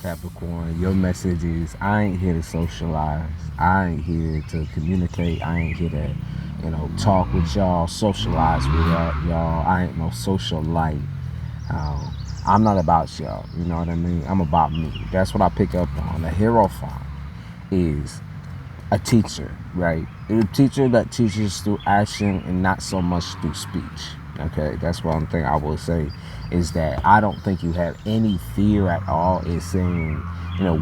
Capricorn. Your message is, I ain't here to socialize. I ain't here to communicate. I ain't here to, talk with y'all, socialize with y'all. I ain't no socialite. I'm not about y'all. You know what I mean? I'm about me. That's what I pick up on. The hero font is a teacher, right? A teacher that teaches through action and not so much through speech. Okay, that's one thing I will say is that I don't think you have any fear at all in saying,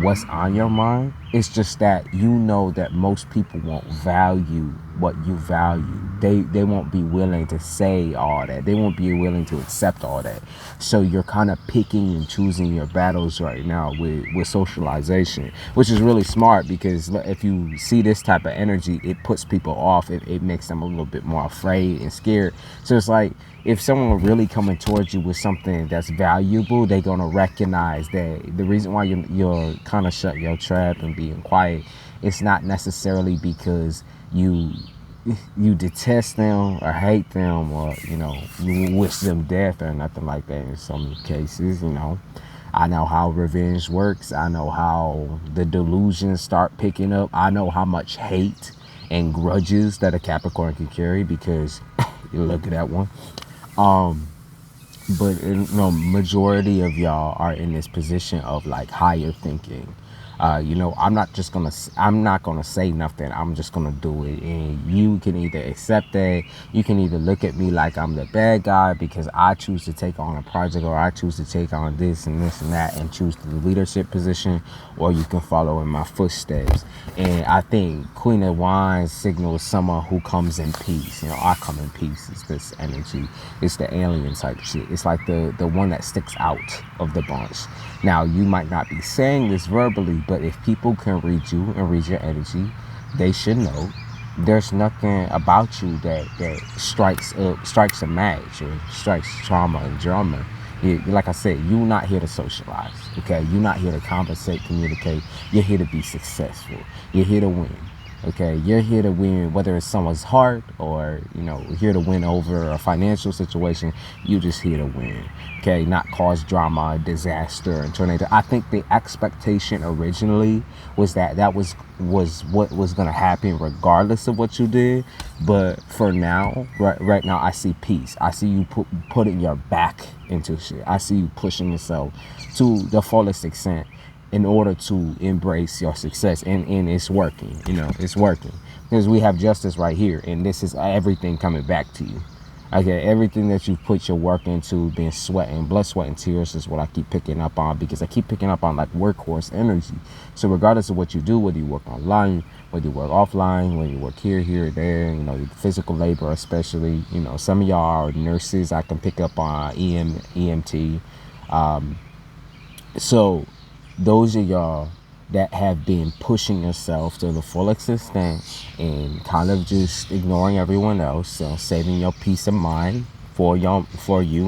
what's on your mind. It's just that that most people won't value what you value. They won't be willing to say all that. They won't be willing to accept all that. So you're kind of picking and choosing your battles right now with socialization, which is really smart, because if you see this type of energy, it puts people off. It makes them a little bit more afraid and scared. So it's like, if someone really coming towards you with something that's valuable, they're going to recognize that the reason why you're kind of shut your trap and being quiet, it's not necessarily because you detest them or hate them, or you wish them death or nothing like that. In some cases, I know how revenge works. I know how the delusions start picking up. I know how much hate and grudges that a Capricorn can carry, because you look at that one. But majority of y'all are in this position of like higher thinking. I'm not gonna say nothing. I'm just gonna do it, and you can either accept that. You can either look at me like I'm the bad guy because I choose to take on a project, or I choose to take on this and this and that and choose the leadership position, or you can follow in my footsteps. And I think Queen of Wands signals someone who comes in peace. I come in peace. It's this energy. It's the alien type shit. It's like the one that sticks out of the bunch. Now, you might not be saying this verbally, but if people can read you and read your energy, they should know there's nothing about you that strikes a match or strikes trauma and drama. Like I said, you're not here to socialize, okay? You're not here to conversate, communicate. You're here to be successful. You're here to win, okay? You're here to win, whether it's someone's heart or, here to win over a financial situation. You're just here to win, okay? Not cause drama, disaster, and tornado. I think the expectation originally was that was what was going to happen regardless of what you did. But for now, right now, I see peace. I see you putting your back into shit. I see you pushing yourself to the fullest extent in order to embrace your success, and it's working. It's working, because we have justice right here, and this is everything coming back to you. Okay, everything that you put your work into, being sweat and blood, sweat, and tears is what I keep picking up on, because I keep picking up on like workhorse energy. So regardless of what you do, whether you work online, whether you work offline, whether you work here, there, physical labor especially, some of y'all are nurses. I can pick up on EMT. So those of y'all that have been pushing yourself to the full extent and kind of just ignoring everyone else, saving your peace of mind for you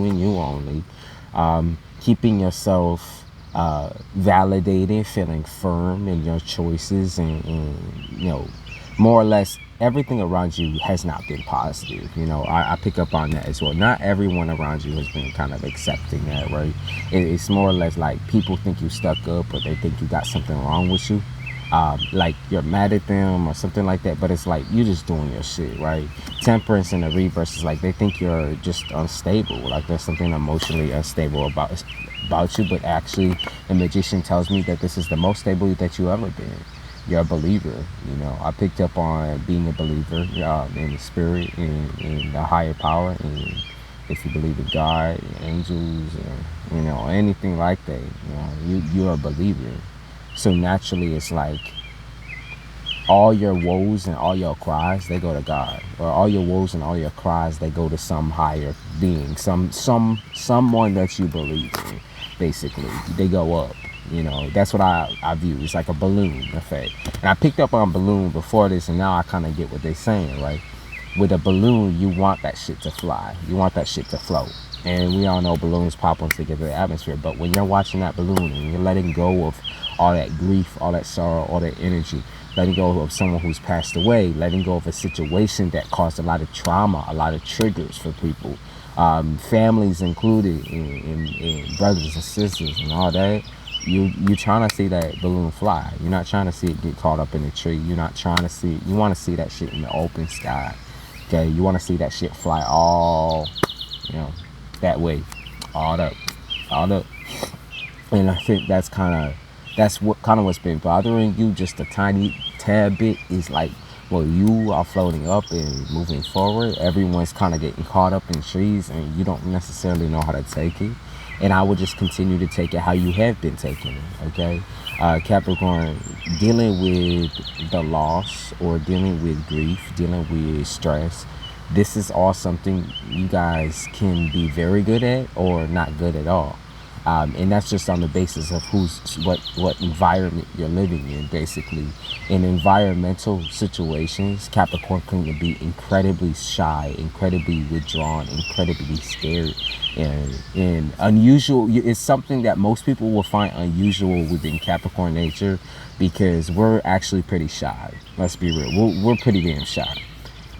and you only, keeping yourself validated, feeling firm in your choices, and more or less everything around you has not been positive. I pick up on that as well. Not everyone around you has been kind of accepting that, right? It's more or less like people think you stuck up, or they think you got something wrong with you. Like you're mad at them or something like that, but it's like you're just doing your shit, right? Temperance in the reverse is like they think you're just unstable, like there's something emotionally unstable about you, but actually the magician tells me that this is the most stable that you ever been. You're a believer. I picked up on being a believer in the spirit, in the higher power, and if you believe in God, angels, or anything like that, you're a believer. So naturally, it's like all your woes and all your cries, they go to God, or all your woes and all your cries, they go to some higher being, someone that you believe in. Basically, they go up. That's what I view. It's like a balloon effect. And I picked up on balloon before this, and now I kind of get what they're saying, right? With a balloon, you want that shit to fly. You want that shit to float. And we all know balloons pop once they get to the atmosphere. But when you're watching that balloon and you're letting go of all that grief, all that sorrow, all that energy, letting go of someone who's passed away, letting go of a situation that caused a lot of trauma, a lot of triggers for people, families included, and brothers and sisters and all that, you're trying to see that balloon fly. You're not trying to see it get caught up in a tree. You're not trying to see. You want to see that shit in the open sky. Okay, you want to see that shit fly all, that way, all up, all up. And I think that's what's been bothering you just a tiny tad bit is like, well, you are floating up and moving forward. Everyone's kind of getting caught up in trees, and you don't necessarily know how to take it. And I would just continue to take it how you have been taking it, okay? Capricorn, dealing with the loss or dealing with grief, dealing with stress, this is all something you guys can be very good at or not good at all. And that's just on the basis of what environment you're living in, basically. In environmental situations, Capricorn can be incredibly shy, incredibly withdrawn, incredibly scared, and unusual. It's something that most people will find unusual within Capricorn nature, because we're actually pretty shy. Let's be real. We're pretty damn shy.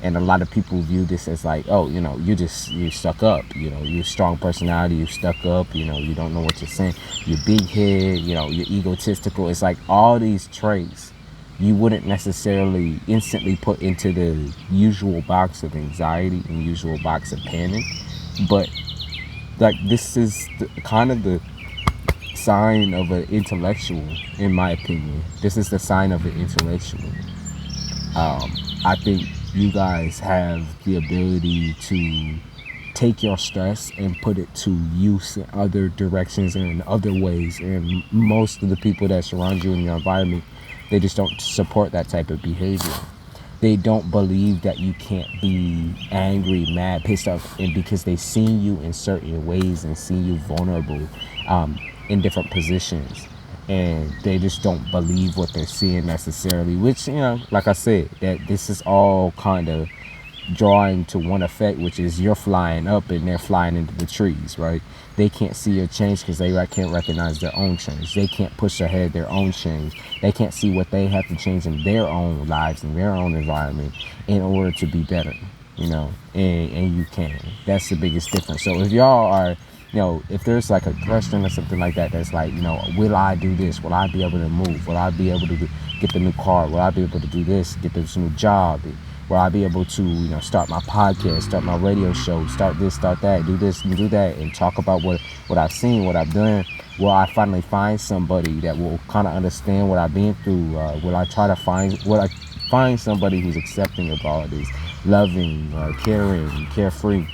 And a lot of people view this as like, oh, you're stuck up, you're strong personality, you're stuck up, you don't know what you're saying, you're big head, you're egotistical. It's like all these traits you wouldn't necessarily instantly put into the usual box of anxiety and usual box of panic. But like, this is kind of the sign of an intellectual, in my opinion. This is the sign of an intellectual. I think you guys have the ability to take your stress and put it to use in other directions and in other ways. And most of the people that surround you in your environment, they just don't support that type of behavior. They don't believe that you can't be angry, mad, pissed off, and because they've seen you in certain ways and seen you vulnerable in different positions. And they just don't believe what they're seeing necessarily, which, like I said, that this is all kind of drawing to one effect, which is you're flying up and they're flying into the trees, right? They can't see your change because they can't recognize their own change. They can't push ahead their own change. They can't see what they have to change in their own lives, in their own environment, in order to be better, and you can. That's the biggest difference. So if y'all are, if there's like a question or something like that, that's like, will I do this? Will I be able to move? Will I be able to get the new car? Will I be able to do this? Get this new job? Will I be able to, start my podcast, start my radio show, start this, start that, do this and do that, and talk about what I've seen, what I've done? Will I finally find somebody that will kind of understand what I've been through? Will I find somebody who's accepting of all of this, loving, caring, carefree?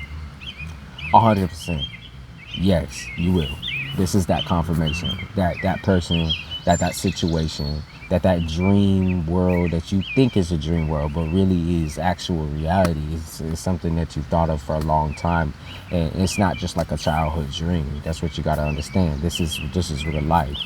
100%. Yes, you will. This is that confirmation that person, that situation, that dream world that you think is a dream world, but really is actual reality. It's something that you thought of for a long time, and it's not just like a childhood dream. That's what you got to understand. This is real life,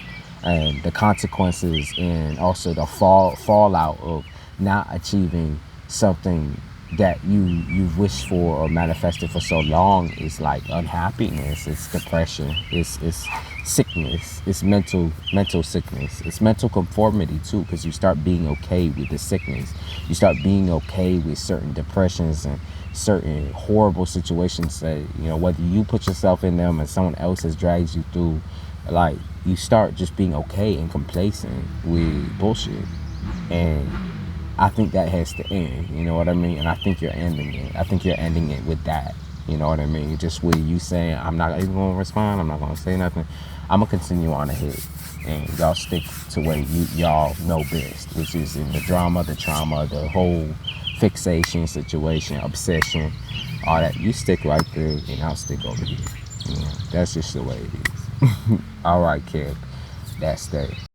and the consequences and also the fallout of not achieving something that you've wished for or manifested for so long is like unhappiness, it's depression, it's sickness, it's mental sickness, it's mental conformity too, because you start being okay with the sickness, you start being okay with certain depressions and certain horrible situations that, whether you put yourself in them and someone else has dragged you through, like, you start just being okay and complacent with bullshit. And I think that has to end, you know what I mean? And I think you're ending it. I think you're ending it with that, you know what I mean? Just with you saying, I'm not even going to respond, I'm not going to say nothing. I'm going to continue on ahead. And y'all stick to where y'all know best, which is in the drama, the trauma, the whole fixation situation, obsession, all that. You stick right there, and I'll stick over here. That's just the way it is. All right, kid. That's that.